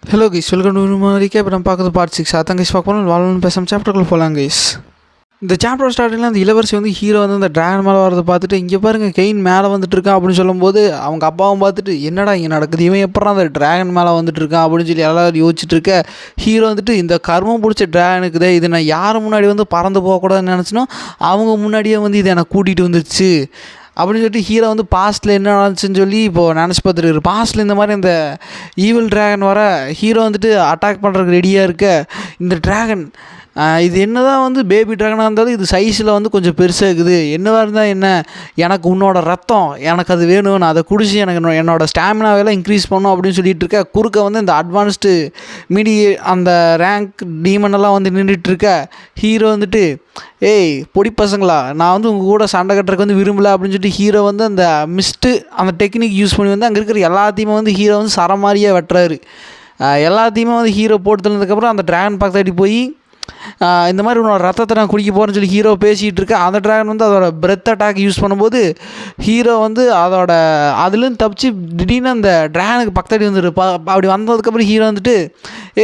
Hello guys, welcome to இப்போ நம்ம பார்க்குறது பார்ட் 6. அதான் கைஸ் பார்க்க போனால் வாழணும் பேசாமல் சாப்டருக்குள்ள போகலாம் கைஸ். இந்த சாப்டர் ஸ்டார்டிங்கில் அந்த இளவரசி வந்து ஹீரோ வந்து அந்த ட்ராகன் மேலே வரதை பார்த்துட்டு இங்கே பாருங்கள் கெயின் மேலே வந்துட்டு இருக்கான் அப்படின்னு சொல்லும்போது அவங்க அப்பாவும் பார்த்துட்டு என்னடா இங்கே நடக்குது, இவன் எப்பறம் அந்த ட்ராகன் மேலே வந்துட்டு இருக்கான் அப்படின்னு சொல்லி எல்லாரும் யோசிச்சுட்டு இருக்க. ஹீரோ வந்துட்டு இந்த கர்மம் பிடிச்ச ட்ராகனுக்குதே இது நான் யார் முன்னாடி வந்து பறந்து போகக்கூடாதுன்னு நினச்சினோ அவங்க முன்னாடியே வந்து இதை எனக்கு கூட்டிகிட்டு வந்துச்சு அப்படின்னு சொல்லிட்டு ஹீரோ வந்து பாஸ்ட்டில் என்ன நடந்துச்சுன்னு சொல்லி இப்போது நினச்சி பார்த்துருக்காரு. பாஸ்ட்டில் இந்த மாதிரி இந்த ஈவில் ட்ராகன் வர ஹீரோ வந்துட்டு அட்டாக் பண்ணுறதுக்கு ரெடியாக இருக்க. இந்த ட்ராகன் இது என்ன தான் வந்து பேபி ட்ராகனாக இருந்தாலும் இது சைஸில் வந்து கொஞ்சம் பெருசாக இருக்குது. என்னவாக இருந்தால் என்ன, எனக்கு உன்னோட ரத்தம் எனக்கு அது வேணும், நான் அதை குடிச்சு எனக்கு என்னோடய ஸ்டாமினாவெல்லாம் இன்க்ரீஸ் பண்ணும் அப்படின்னு சொல்லிட்டு இருக்க. குறுக்க வந்து இந்த அட்வான்ஸ்டு அந்த ரேங்க் டீமனெல்லாம் வந்து நின்றுட்டுருக்க. ஹீரோ வந்துட்டு ஏய் பொடி பசங்களா, நான் வந்து உங்கள் கூட சண்டை கட்டுறதுக்கு வந்து விரும்பலை அப்படின்னு சொல்லிட்டு ஹீரோ வந்து அந்த மிஸ்ட்டு அந்த டெக்னிக் யூஸ் பண்ணி வந்து அங்கே இருக்கிற எல்லாத்தையுமே வந்து ஹீரோ வந்து சரமாரியாக வெட்டுறாரு. எல்லாத்தையுமே வந்து ஹீரோ போட்டு தந்ததுக்கப்புறம் அந்த ட்ராகன் பக்கத்தாடி போய் இந்த மாதிரி உன்னோட ரத்தத்தை நான் குடிக்க போகிறேன்னு சொல்லி ஹீரோ பேசிகிட்டு இருக்கேன். அந்த ட்ராகன் வந்து அதோட பிரெத் அட்டாக் யூஸ் பண்ணும்போது ஹீரோ வந்து அதுலேருந்து தப்பிச்சு திடீர்னு அந்த ட்ராகனுக்கு பக்கத்தாடி வந்துருப்பா. அப்படி வந்ததுக்கப்புறம் ஹீரோ வந்துட்டு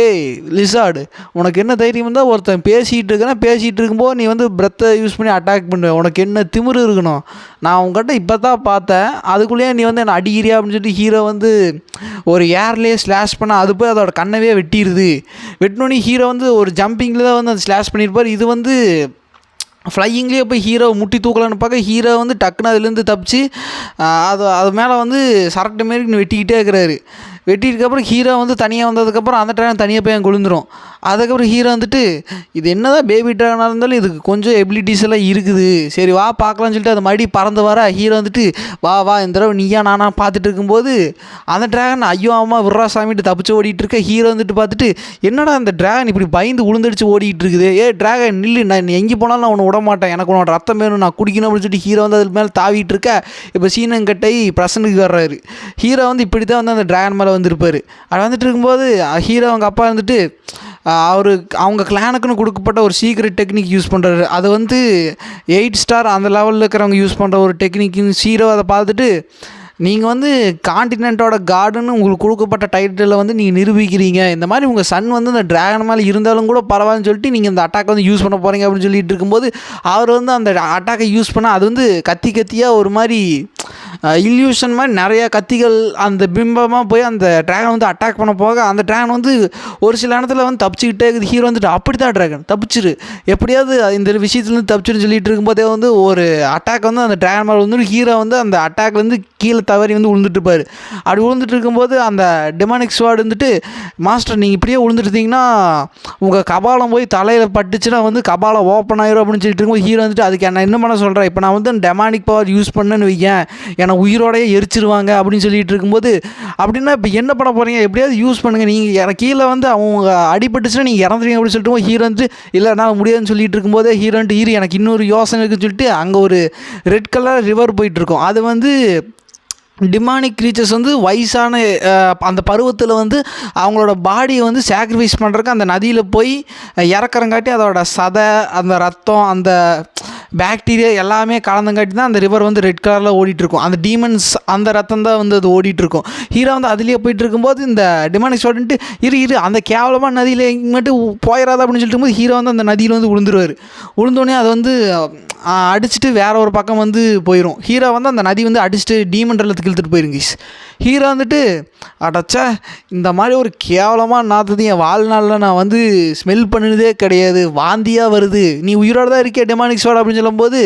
ஏய் லிசார்டு, உனக்கு என்ன தைரியம் இருந்தால் ஒருத்தன் பேசிகிட்டு இருக்கும்போது நீ வந்து பிரெத்தை யூஸ் பண்ணி அட்டாக் பண்ணுவேன், உனக்கு என்ன திமிரு இருக்கணும், நான் உங்ககிட்ட இப்போ தான் பார்த்தேன், அதுக்குள்ளேயே நீ வந்து என்னை அடிக்கிறியா அப்படின்னு சொல்லிட்டு ஹீரோ வந்து ஒரு ஏர்லேயே ஸ்லாஷ் பண்ண அது போய் அதோட கண்ணவே வெட்டிடுது. வெட்டினோடனே ஹீரோ வந்து ஒரு ஜம்பிங்கில் தான் வந்து அது ஸ்லாஷ் பண்ணியிருப்பார். இது வந்து ஃப்ளையிங்லேயே போய் ஹீரோ முட்டி தூக்கலான்னு பார்க்க ஹீரோ வந்து டக்குன்னு அதுலேருந்து தப்பிச்சு அது மேலே வந்து சரட்டு மாரி வெட்டிக்கிட்டே இருக்கிறாரு. வெட்டிட்டுக்கப்புறம் ஹீரோ வந்து தனியாக வந்ததுக்கப்புறம் அந்த ட்ராகன் தனியாக போய் அங்கே விழுந்துடும். அதுக்கப்புறம் ஹீரோ வந்துட்டு இது என்ன தான் பேபி ட்ராகனாக இருந்தாலும் இதுக்கு கொஞ்சம் எபிலிட்டிஸ் எல்லாம் இருக்குது, சரி வா பார்க்கலான்னு சொல்லிட்டு அது மறுபடியும் பறந்து வர. ஹீரோ வந்துட்டு வா இந்த தடவை நீயா நானா பார்த்துட்டு இருக்கும்போது அந்த ட்ராகன் ஐயோ அம்மா விட்றா சாமிட்டு தப்பிச்சு ஓடிட்டு இருக்க. ஹீரோ வந்துட்டு பார்த்துட்டு என்னடா அந்த ட்ராகன் இப்படி பயந்து உளுந்தடிச்சு ஓடிட்டு இருக்குது, ட்ராகன் நில்லு, நான் எங்கே போனாலும் நான் உன்னை விட மாட்டேன், எனக்கு உன்னோட ரத்தம் வேணும், நான் குடிக்கணும் அப்படின்னு சொல்லிட்டு ஹீரோ வந்து அது மேலே தாவிட்டு இருக்க. இப்போ சீனங்கட்டை பிரசனுக்கு வர்றாரு. ஹீரோ வந்து இப்படி தான் வந்து அந்த ட்ராகன் மேலே வந்துருப்பார். அது வந்துட்டு இருக்கும்போது ஹீரோ அவங்க அப்பா வந்துட்டு அவங்க கிளானுக்குன்னு கொடுக்கப்பட்ட ஒரு சீக்ரெட் டெக்னிக் யூஸ் பண்ணுறாரு. அது வந்து 8 ஸ்டார் அந்த லெவலில் இருக்கிறவங்க யூஸ் பண்ணுற ஒரு டெக்னிக்னு ஹீரோ அதை பார்த்துட்டு நீங்கள் வந்து காண்டினென்ட்டோட கார்டுன்னு உங்களுக்கு கொடுக்கப்பட்ட டைட்டிலில் வந்து நீங்கள் நிரூபிக்கிறீங்க, இந்த மாதிரி உங்கள் சன் வந்து இந்த ட்ராகன் மேலே இருந்தாலும் கூட பரவாயில்லன்னு சொல்லிட்டு நீங்கள் இந்த அட்டாக்கை வந்து யூஸ் பண்ண போகிறீங்க அப்படின்னு சொல்லிட்டு இருக்கும்போது அவர் வந்து அந்த அட்டாக்கை யூஸ் பண்ணால் அது வந்து கத்தியாக ஒரு மாதிரி இல்யூஷன் மாதிரி நிறையா கத்திகள் அந்த பிம்பமாக போய் அந்த ட்ராகன் வந்து அட்டாக் பண்ண போக அந்த ட்ராகன் வந்து ஒரு சில இடத்துல வந்து தப்பிச்சுக்கிட்டே இருக்குது. ஹீரோ வந்துட்டு அப்படி தான் ட்ராகன் தப்பிச்சிரு, எப்படியாவது இந்த விஷயத்துலேருந்து தப்பிச்சுன்னு சொல்லிட்டு இருக்கும்போதே வந்து ஒரு அட்டாக் வந்து அந்த ட்ராகன் மேலே வந்து ஹீரோ வந்து அந்த அட்டாக்லேருந்து கீழே தவறி வந்து விழுந்துட்டுப்பார். அப்படி விழுந்துட்டு இருக்கும்போது அந்த டெமானிக் ஸ்வார்டு வந்துட்டு மாஸ்டர் நீங்கள் இப்படியே விழுந்துட்டுருந்தீங்கன்னா உங்கள் கபாலம் போய் தலையில் பட்டுச்சுன்னா வந்து கபாலம் ஓப்பன் ஆயிரும் அப்படின்னு சொல்லிட்டு இருக்கும்போது ஹீரோ வந்துட்டு அதுக்கு என்ன பண்ண சொல்கிறேன், இப்போ நான் வந்து டெமானிக் பவர் யூஸ் பண்ணேன்னு வைக்கேன் என்னை உயிரோடையே எரிச்சிருவாங்க அப்படின்னு சொல்லிட்டு இருக்கும்போது அப்படின்னா இப்போ என்ன பண்ண போகிறீங்க, எப்படியாவது யூஸ் பண்ணுங்கள், நீங்கள் கீழே வந்து அவங்க அடிபட்டுச்சுன்னா நீங்கள் இறந்துருவீங்க அப்படின்னு சொல்லிட்டு ஹீரோ வந்து இல்லை நான் முடியாதுன்னு சொல்லிட்டு இருக்கும்போதே ஹீரோ எனக்கு இன்னொரு யோசனை இருக்குன்னு சொல்லிட்டு அங்கே ஒரு ரெட் கலர் ரிவர் போயிட்டுருக்கோம். அது வந்து டிமானிக் க்ரீச்சர்ஸ் வந்து வயசான அந்த பருவத்தில் வந்து அவங்களோட பாடியை வந்து சாக்ரிஃபைஸ் பண்ணுறதுக்கு அந்த நதியில் போய் இறக்குறங்காட்டி அதோட சதை அந்த ரத்தம் அந்த பாக்டீரியா எல்லாமே கலந்தங்காட்டி தான் அந்த ரிவர் வந்து ரெட் கலரில் ஓடிட்டுருக்கும். அந்த டீமன்ஸ் அந்த ரத்தம் தான் வந்து அது ஓடிட்டுருக்கும். ஹீரோ வந்து அதுலேயே போயிட்டு இருக்கும்போது இந்த டிமானிக் ஸ்டூடெண்ட்டு இரு அந்த கேவலமாக நதியில் மட்டும் போயிடாத அப்படின்னு சொல்லிட்டு போது ஹீரோ வந்து அந்த நதியில் வந்து விழுந்துருவார். விழுந்தோடனே அதை வந்து அடிச்சுட்டு வேற ஒரு பக்கம் வந்து போயிடும். ஹீரோ வந்து அந்த நதி வந்து அடிச்சுட்டு டீமன்றலத்துக்கு இழுத்துட்டு போயிருங்க. ஹீரோ வந்துட்டு அடச்சா இந்த மாதிரி ஒரு கேவலமாக நாத்தது என் வாழ்நாளில் நான் வந்து ஸ்மெல் பண்ணினதே கிடையாது, வாந்தியாக வருது, நீ உயிரோடு தான் இருக்கே டெமானிக் ஸ்வாட் அப்படின்னு சொல்லும்போது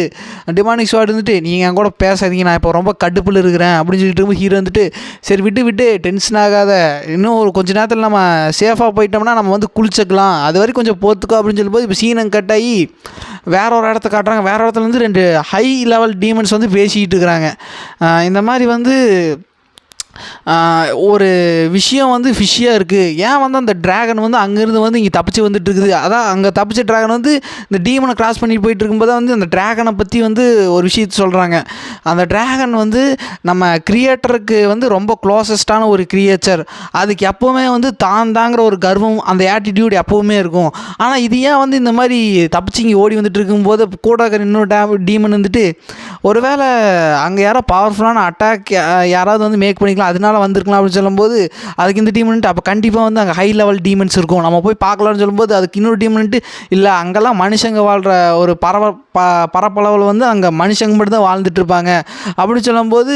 டெமானிக் ஸ்வாட் வந்துட்டு நீங்கள் என் கூட பேசாதீங்க, நான் இப்போ ரொம்ப கடுப்பில் இருக்கிறேன் அப்படின்னு சொல்லிட்டு இருக்கும்போது ஹீரோ வந்துட்டு சரி விட்டு டென்ஷன் ஆகாத, இன்னும் ஒரு கொஞ்சம் நேரத்தில் நம்ம சேஃபாக போயிட்டோம்னா நம்ம வந்து குளிச்சுக்கலாம், அது வரைக்கும் கொஞ்சம் போத்துக்கோ அப்படின்னு சொல்லும்போது இப்போ சீனம் கட் ஆகி வேற ஒரு இடத்த காட்டுறாங்க. வேறு இடத்துல வந்து 2 ஹை லெவல் டீமன்ஸ் வந்து பேசிக்கிட்டு இருக்கிறாங்க. இந்த மாதிரி வந்து ஒரு விஷயம் வந்து ஃபிஷ்ஷியாக இருக்குது, ஏன் வந்து அந்த ட்ராகன் வந்து அங்கேருந்து வந்து இங்கே தப்பிச்சு வந்துட்டு இருக்குது, அதான் அங்கே தப்பிச்ச ட்ராகன் வந்து இந்த டீமனை கிராஸ் பண்ணி போயிட்டு இருக்கும்போது வந்து அந்த ட்ராகனை பற்றி வந்து ஒரு விஷயத்தை சொல்கிறாங்க. அந்த ட்ராகன் வந்து நம்ம கிரியேட்டருக்கு வந்து ரொம்ப க்ளோசஸ்டான ஒரு கிரியேச்சர், அதுக்கு எப்போவுமே வந்து தாங்கிற ஒரு கர்வம் அந்த ஆட்டிடியூட் எப்போவுமே இருக்கும். ஆனால் இது ஏன் வந்து இந்த மாதிரி தப்பிச்சு இங்கே ஓடி வந்துட்டு இருக்கும்போது கூட இருக்கிற இன்னொரு டீமன் வந்துட்டு ஒருவேளை அங்கே யாரோ பவர்ஃபுல்லான அட்டாக் யாராவது வந்து மேக் பண்ணிக்கலாம், வந்திருக்கலாம், அதனால வந்திருக்கலாம் அப்படின்னு சொல்லும்போது அதுக்கு இந்த டீம்ன்ட்டு அப்போ கண்டிப்பாக வந்து அங்கே ஹை லெவல் டீமன்ஸ் இருக்கும், நம்ம போய் பார்க்கலாம்னு சொல்லும்போது அதுக்கு இன்னொரு டீம்ன்ட்டு இல்லை அங்கெல்லாம் மனுஷங்க வாழ்கிற ஒரு பரப்பளவில் வந்து அங்கே மனுஷங்க மட்டும் தான் வாழ்ந்துட்டு இருப்பாங்க அப்படின்னு சொல்லும்போது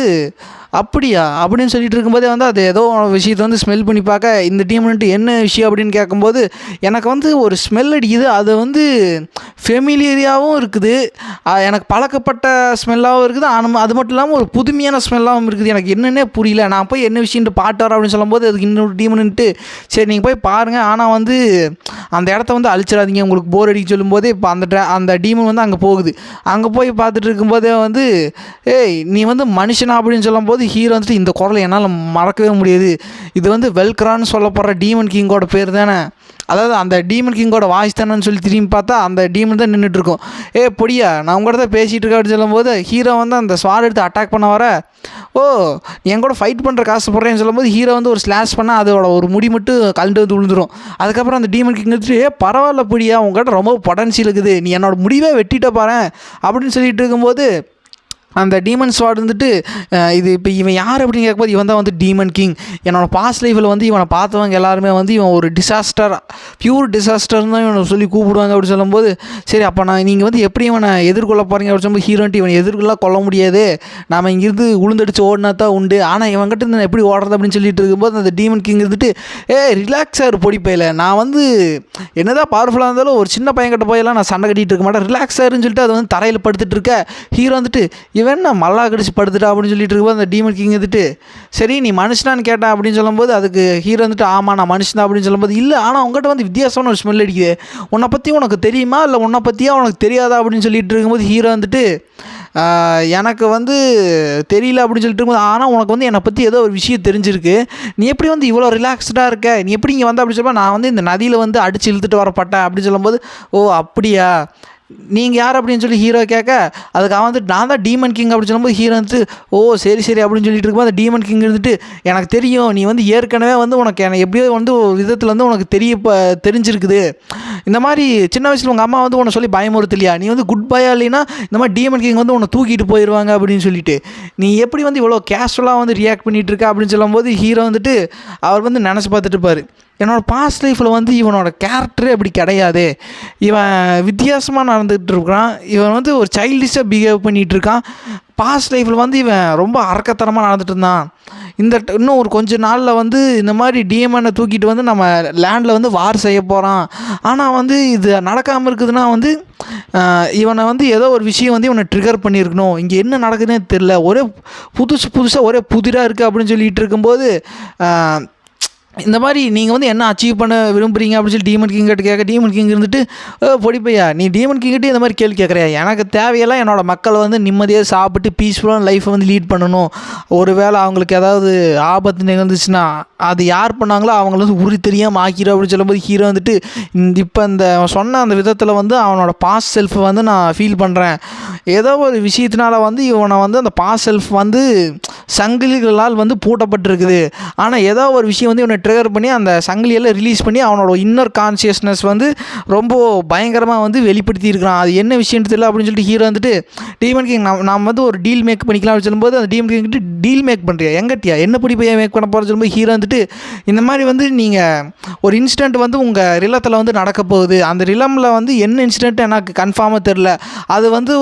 அப்படியா அப்படின்னு சொல்லிட்டு இருக்கும்போதே வந்து அது ஏதோ விஷயத்தை வந்து ஸ்மெல் பண்ணி பார்க்க இந்த டீம்ன்ட்டு என்ன விஷயம் அப்படின்னு கேட்கும்போது எனக்கு வந்து ஒரு ஸ்மெல் அடிக்குது, அது வந்து ஃபெமிலியரியாகவும் இருக்குது, எனக்கு பழக்கப்பட்ட ஸ்மெல்லாகவும் இருக்குது, ஆனால் அது மட்டும் இல்லாமல் ஒரு புதுமையான ஸ்மெல்லாகவும் இருக்குது, எனக்கு என்னென்னே புரியல, நான் போய் என்ன விஷயம்ட்டு பாட்டு வரேன் அப்படின்னு சொல்லும்போது அதுக்கு இன்னொரு டீம்ன்ட்டு சரி நீங்கள் போய் பாருங்கள், ஆனால் வந்து அந்த இடத்த வந்து அழிச்சிடாதீங்க உங்களுக்கு போர் அடிக்க சொல்லும்போதே இப்போ அந்த டீமன் வந்து அங்கே போகுது, அங்கே போய் பார்த்துட்டு இருக்கும்போதே வந்து ஏய் நீ வந்து மனுஷனா அப்படின்னு சொல்லும்போது ஹீரோ வந்துட்டு இந்த குரலை என்னால் மறக்கவே முடியாது, இது வந்து வெல்க்ரான்னு சொல்லப்படுற டீமன் கிங்கோட பேர் தானே, அதாவது அந்த டீமன் கிங்கோட வாய்ஸ் தானேன்னு சொல்லி திரும்பி பார்த்தா அந்த டீமன் தான் நின்றுட்டுருக்கோம். பொடியா நான் உங்கள்கிட்ட தான் பேசிகிட்டு இருக்கேன் அப்படின்னு சொல்லும்போது ஹீரோ வந்து அந்த ஸ்வாட் எடுத்து அட்டாக் பண்ண வர ஓ நீ என் கூட ஃபைட் பண்ணுற காசு போடுறேன்னு சொல்லும்போது ஹீரோ வந்து ஒரு ஸ்லாஷ் பண்ணால் அதோட ஒரு முடி மட்டும் கழண்டு வந்து விழுந்துடும். அதுக்கப்புறம் அந்த டீமன் கிங் எடுத்துட்டு பரவாயில்ல பொடியா உங்கள்கிட்ட ரொம்ப பொட்டன்ஷியல் இருக்குது, நீ என்னோட முடிவே வெட்டிட்ட பாரு அப்படின்னு சொல்லிட்டு இருக்கும்போது அந்த டீமன் ஸ்வாட் வந்துட்டு இது இப்போ இவன் யார் அப்படின்னு கேட்கும்போது இவன் தான் வந்து டீமன் கிங், என்னோடய பாஸ்ட் லைஃப்பில் வந்து இவனை பார்த்தவங்க எல்லாருமே வந்து இவன் ஒரு டிசாஸ்டர் பியூர் டிசாஸ்டர்னு தான் இவனை சொல்லி கூப்பிடுவாங்க அப்படின்னு சொல்லும்போது சரி அப்போ நீங்கள் வந்து எப்படி இவனை எதிர்கொள்ள போகிறீங்க அப்படின்னு சொல்லும்போது ஹீரோன்ட்டு இவனை எதிர்கொள்ளலாம் கொள்ள முடியாது, நாம் இங்கேருந்து உளுந்தடிச்சு ஓடினா தான் உண்டு, ஆனால் இவன்கிட்ட இருந்து எப்படி ஓடுறது அப்படின்னு சொல்லிட்டு இருக்கும்போது அந்த டீமன் கிங் இருந்துட்டு ரிலாக்ஸாக இரு பொடிப்பையில், நான் வந்து என்னதான் பவர்ஃபுல்லாக இருந்தாலும் ஒரு சின்ன பையன்கிட்ட போயெல்லாம் நான் சண்டை கட்டிகிட்டு இருக்க மாட்டேன், ரிலாக்ஸாக இருன்னு சொல்லிட்டு அது வந்து தரையில் படுத்துட்டு இருக்க ஹீரோ வந்துட்டு இவன் நான் மல்லா கடிச்சு படுத்துட்டா அப்படின்னு சொல்லிட்டு இருக்கும்போது அந்த டீமன் கிங் வந்துட்டு சரி நீ மனுஷனான்னு கேட்டேன் அப்படின்னு சொல்லும்போது அதுக்கு ஹீரோ வந்துட்டு ஆமாம் நான் மனுஷன் அப்படின்னு சொல்லும்போது இல்லை ஆனால் உங்கள்கிட்ட வந்து வித்தியாசமான ஒரு ஸ்மெல் அடிக்குது, உன்னை பற்றி உனக்கு தெரியுமா இல்லை உன்னை பற்றியா உனக்கு தெரியாதா அப்படின்னு சொல்லிட்டு இருக்கும்போது ஹீரோ வந்துட்டு எனக்கு வந்து தெரியல அப்படின்னு சொல்லிட்டு இருக்கும்போது ஆனால் உனக்கு வந்து என்னை பற்றி ஏதோ ஒரு விஷயம் தெரிஞ்சிருக்கு, நீ எப்படி வந்து இவ்வளோ ரிலாக்ஸ்டாக இருக்க, நீ எப்படி இங்கே வந்து அப்படின்னு சொல்லும்போது நான் வந்து இந்த நதியில் வந்து அடித்து இழுத்துட்டு வரப்பட்டேன் அப்படின்னு சொல்லும்போது ஓ அப்படியா நீங்கள் யார் அப்படின்னு சொல்லி ஹீரோ கேட்க அதுக்கு அவன் வந்துட்டு நான் தான் டீமன் கிங் அப்படின்னு சொல்லும்போது ஹீரோ வந்துட்டு ஓ சரி சரி அப்படின்னு சொல்லிட்டு இருக்கும்போது அந்த டீமன் கிங் இருந்துட்டு எனக்கு தெரியும் நீ வந்து ஏற்கனவே வந்து உனக்கு எனக்கு எப்படியோ வந்து ஒரு விதத்தில் வந்து உனக்கு தெரிஞ்சிருக்குது, இந்த மாதிரி சின்ன வயசில் உங்கள் அம்மா வந்து உன்னை சொல்லி பயமுறுத்தலையா, நீ வந்து குட் பாயா இல்லைன்னா இந்த மாதிரி டீமன் கிங் வந்து உன்னை தூக்கிட்டு போயிடுவாங்க அப்படின்னு சொல்லிட்டு நீ எப்படி வந்து இவ்வளோ கேஷுவலாக வந்து ரியாக்ட் பண்ணிகிட்டு இருக்க அப்படின்னு சொல்லும்போது ஹீரோ வந்துட்டு அவர் வந்து நினச்சி பார்த்துட்டு இருப்பார் என்னோடய பாஸ்ட் லைஃப்பில் வந்து இவனோட கேரக்டரே அப்படி கிடையாது, இவன் வித்தியாசமாக நடந்துகிட்டு இருக்கிறான், இவன் வந்து ஒரு சைல்டிஷாக பிஹேவ் பண்ணிகிட்ருக்கான், பாஸ்ட் லைஃப்பில் வந்து இவன் ரொம்ப அரக்கத்தனமாக நடந்துட்டு இருந்தான், இன்னும் ஒரு கொஞ்ச நாளில் வந்து இந்த மாதிரி டிஎம்எனை தூக்கிட்டு வந்து நம்ம லேண்டில் வந்து வார் செய்ய போகிறான், ஆனால் வந்து இது நடக்காமல் இருக்குதுன்னா வந்து இவனை வந்து ஏதோ ஒரு விஷயம் வந்து இவனை ட்ரிகர் பண்ணியிருக்கணும், இங்கே என்ன நடக்குதுன்னே தெரில, ஒரே புதுசாக ஒரே புதிராக இருக்குது அப்படின்னு சொல்லிட்டு இருக்கும்போது இந்த மாதிரி நீங்கள் வந்து என்ன அச்சீவ் பண்ண விரும்புகிறீங்க அப்படின்னு சொல்லி டீமன் கிங்கிட்ட கேட்க டீமன் கிங் இருந்துட்டு பொடிப்பையா நீ டீமன் கிங்கிட்டே இந்த மாதிரி கேள்வி கேட்குறியா, எனக்கு தேவையெல்லாம் என்னோடய மக்கள் வந்து நிம்மதியாக சாப்பிட்டு பீஸ்ஃபுல்லான லைஃப்பை வந்து லீட் பண்ணணும், ஒரு வேளை அவங்களுக்கு ஏதாவது ஆபத்து நிகழ்ந்துச்சுன்னா அது யார் பண்ணாங்களோ அவங்கள வந்து உறுதி தெரியாமல் ஆக்கிடும் அப்படின்னு சொல்லும்போது ஹீரோ வந்துட்டு இப்போ இந்த சொன்ன அந்த விதத்தில் வந்து அவனோட பாஸ்ட் செல்ஃபை வந்து நான் ஃபீல் பண்ணுறேன், ஏதோ ஒரு விஷயத்தினால வந்து இவனை வந்து அந்த பாஸ்ட் செல்ஃப் வந்து சங்கிலிகளால் வந்து பூட்டப்பட்டிருக்குது, ஆனால் ஏதோ ஒரு விஷயம் வந்து இவனை ட்ரிகர் பண்ணி அந்த சங்கிலியெல்லாம் ரிலீஸ் பண்ணி அவனோட இன்னர் கான்சியஸ்னஸ் வந்து ரொம்ப பயங்கரமாக வந்து வெளிப்படுத்தி இருக்கிறான், அது என்ன விஷயம்னு தெரியல அப்படின்னு சொல்லிட்டு ஹீரோ வந்துட்டு டீமன் கிங் நாம் வந்து ஒரு டீல் மேக் பண்ணிக்கலாம் அப்படின்னு சொல்லும்போது அந்த டீமன் கிங் கிட்ட டீல் மேக் பண்ணுறியா எங்கட்டியா என்ன பிடிப்பையா மேக் பண்ண போகிறேன்னு சொல்லும்போது ஹீரோ வந்துட்டு இந்த மாதிரி வந்து நீங்கள் ஒரு இன்சிடெண்ட் வந்து உங்கள் ரிலத்தில் வந்து நடக்க போகுது, அந்த ரிலமில் வந்து என்ன இன்சிடென்ட் எனக்கு கன்ஃபார்மாக தெரில, அது வந்து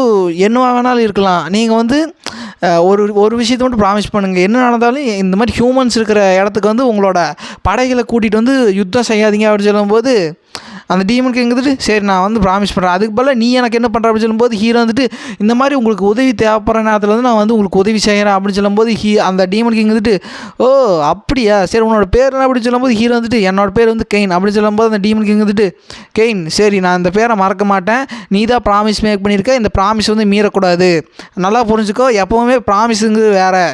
என்னவா வேணாலும் இருக்கலாம், நீங்கள் வந்து ஒரு விஷயத்தை மட்டும் ப்ராமிஸ் பண்ணுங்கள், என்ன நடந்தாலும் இந்த மாதிரி ஹியூமன்ஸ் இருக்கிற இடத்துக்கு வந்து உங்களோட படைகளை கூட்டிகிட்டு வந்து யுத்தம் செய்யாதீங்க அப்படின்னு சொல்லும்போது அந்த டீமன் கிங் வந்துட்டு சரி நான் வந்து ப்ராமிஸ் பண்ணுறேன், அதுக்கு பதிலாக நீ எனக்கு என்ன பண்ணுற அப்படின்னு சொல்லும்போது ஹீரோ வந்துட்டு இந்த மாதிரி உங்களுக்கு உதவி தேவைப்படுற நேரத்தில் வந்து நான் வந்து உங்களுக்கு உதவி செய்கிறேன் அப்படின்னு சொல்லும்போது அந்த டீமன் கிங் வந்துட்டு ஓ அப்படியா சரி உன்னோட பேர் என்ன அப்படின்னு சொல்லும்போது ஹீரோ வந்துட்டு என்னோட பேர் வந்து கெயின் அப்படின்னு சொல்லும்போது அந்த டீமன் கிங் வந்துட்டு கெயின் சரி நான் இந்த பேரை மறக்க மாட்டேன், நீ தான் ப்ராமிஸ் மேக் பண்ணியிருக்க, இந்த ப்ராமிஸ் வந்து மீறக்கூடாது, நல்லா புரிஞ்சுக்கோ, எப்போவுமே ப்ராமிஸுங்கிறது வேறு,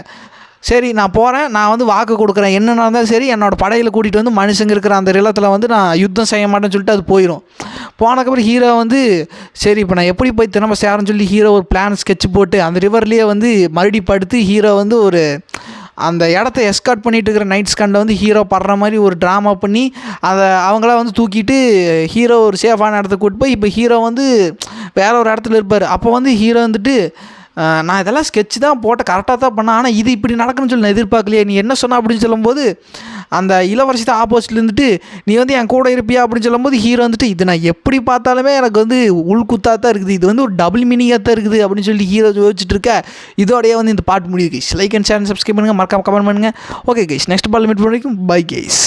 சரி நான் போகிறேன், நான் வந்து வாக்கு கொடுக்குறேன், என்ன நடந்தாலும் சரி என்னோடய படையில் கூட்டிகிட்டு வந்து மனுஷங்க இருக்கிற அந்த ரிலத்தில் வந்து நான் யுத்தம் செய்ய மாட்டேன்னு சொல்லிட்டு அது போயிடும். போனதுக்கப்புறம் ஹீரோ வந்து சரி இப்போ நான் எப்படி போய் திரும்ப சேரன்னு சொல்லி ஹீரோ ஒரு பிளான் ஸ்கெட்ச் போட்டு அந்த ரிவர்லேயே வந்து மறுபடி படுத்து ஹீரோ வந்து ஒரு அந்த இடத்த எஸ்கார்ட் பண்ணிட்டு இருக்கிற நைட் ஸ்கண்டை வந்து ஹீரோ படுற மாதிரி ஒரு ட்ராமா பண்ணி அதை அவங்கள வந்து தூக்கிட்டு ஹீரோ ஒரு சேஃபான இடத்துக்கு கூட்டு போய் இப்போ ஹீரோ வந்து வேற ஒரு இடத்துல இருப்பார். அப்போ வந்து ஹீரோ வந்துட்டு நான் இதெல்லாம் ஸ்கெட்ச் தான் போட்டு கரெக்டாக தான் பண்ணேன், ஆனால் இது இப்படி நடக்குன்னு சொல்லி நான் எதிர்பார்க்கலையே, நீ என்ன சொன்ன அப்படின்னு சொல்லும்போது அந்த இளவரசி தான் ஆப்போசிட்டில் இருந்துட்டு நீ வந்து என் கூட இருப்பியா அப்படின்னு சொல்லும்போது ஹீரோ வந்துட்டு இது நான் எப்படி பார்த்தாலுமே எனக்கு வந்து உள்குத்தாக தான் இருக்குது, இது வந்து ஒரு டபுள் மீனிங்காக தான் இருக்குது அப்படின்னு சொல்லி ஹீரோ யோசிச்சுட்டு இருக்க. இதோடையே வந்து இந்த பாட்டு முடியுது guys. Like and share subscribe பண்ணுங்கள், மறக்காம கமெண்ட் பண்ணுங்கள். ஓகே கைஸ், நெக்ஸ்ட் பால் மீட் பண்ணிக்கும். Bye guys.